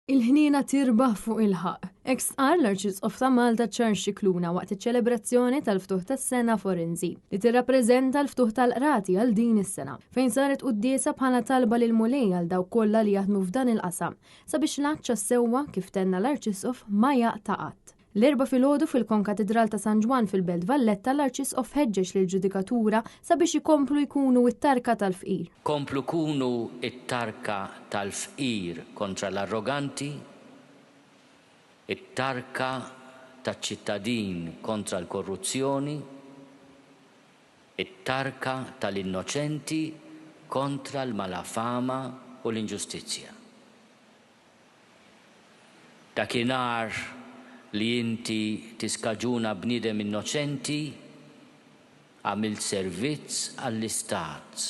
Il-ħniena tirbaħ fuq il-ħaq. Qal l-Arċisqof ta' Malta Scicluna waqt iċ-ċelebrazzjoni tal-ftuħ tas-sena forensi li tirrappreżenta l-ftuħ tal-qrati għal din is-sena fejn saret quddiesa bħala talba lil mulej għal dawk kollha li jaħdmu f'dan il-qasam sabiex l-aċċa sewwa kif tenna l-Arċisqof ma jaqta' qatt. L-erba' filgħodu fil-Konkatedral ta' San Ġwan fil-Belt Valletta l-Arċisqof ħeġġeġ lill-ġudikatura sabiex ikomplu jkunu it-tarka tal-fqir. Komplu kunu it-tarka tal-fqir kontra l-arroganti, it-tarka taċ-ċittadin kontra l-korruzzjoni, it-tarka tal-innoċenti kontra l-malafama u l-inġustizzja. Dakinhar li inti tiskaġuna bniedem innoċenti, għamilt servizz għall-istat,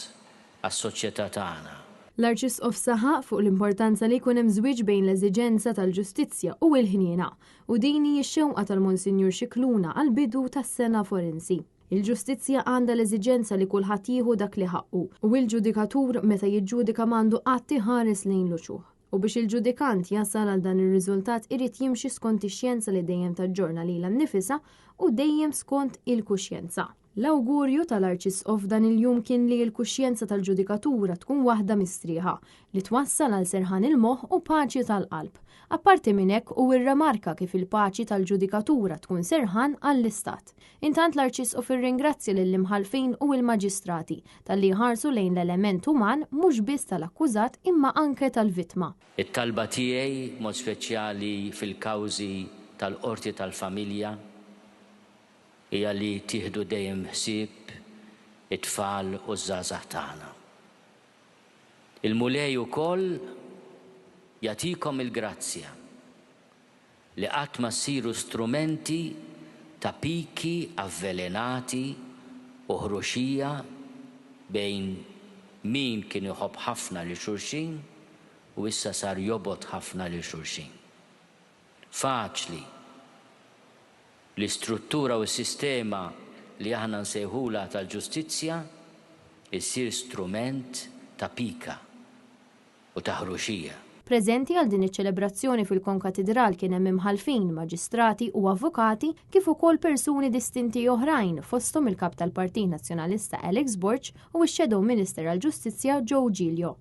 għas-soċjetà tagħna. L-Arċisqof saħaq fuq l-importanza li jkun hemm żwieġ bejn l-eżiġenza tal-ġustizzja u l-ħniena u din hi x-xewqa tal-Monsinjur Scicluna għall-bidu tas-sena forensi. Il-ġustizzja għandha l-eżiġenza li kulħadd jieħu dak li ħaqqu u l-ġudikatur meta jiġġudika m'għandu qatt iħares lejn l-uċuħ. U biex il-ġudikant jasal għal dan ir-riżultat irid jimxi skont ix-xjenza li dejjem taġġorna lilha nnifisha u dejjem skont il-kuxjenza. L-awgurju tal-Arċisqof dan il-jum kien li l-kuxjenza tal-ġudikatura tkun waħda mistrieħa li twassal għal serħan il-moħħ u paċi tal-qalb. Apparti minn hekk u rremarka kif il-paċi tal-ġudikatura tkun serħan għall-Istat. Intant l-Arċisqof irringrazzja lill-imħalfin u l-maġistrati talli ħarsu lejn l-element uman mhux biss tal-akkużat imma anke tal-vittma. It-talba tiegħi mod speċjali fil-kawżi tal-qorti tal-familja hija li tieħdu dejjem ħsieb it-tfal u żgħażagħ tagħna. Il-mulej ukoll jagħtikom il-grazzja li qatt ma ssiru strumenti ta' piki avvelenati u ħruxija bejn min kien iħobb ħafna li xulxin u issa sar jobod ħafna li xulxin. Faċli l-istruttura u s-sistema li aħna nsejħula tal-ġustizzja issir strument ta' pika u ta' ħruxija. Preżenti għal din iċ-ċelebrazzjoni fil-Konkatedral kien hemm imħalfin, maġistrati u avukati kif ukoll persuni distinti oħrajn fosthom il-kap tal-Partit Nazzjonalista Alex Borg u x-Shadow Minister għall-Ġustizzja Joe Giglio.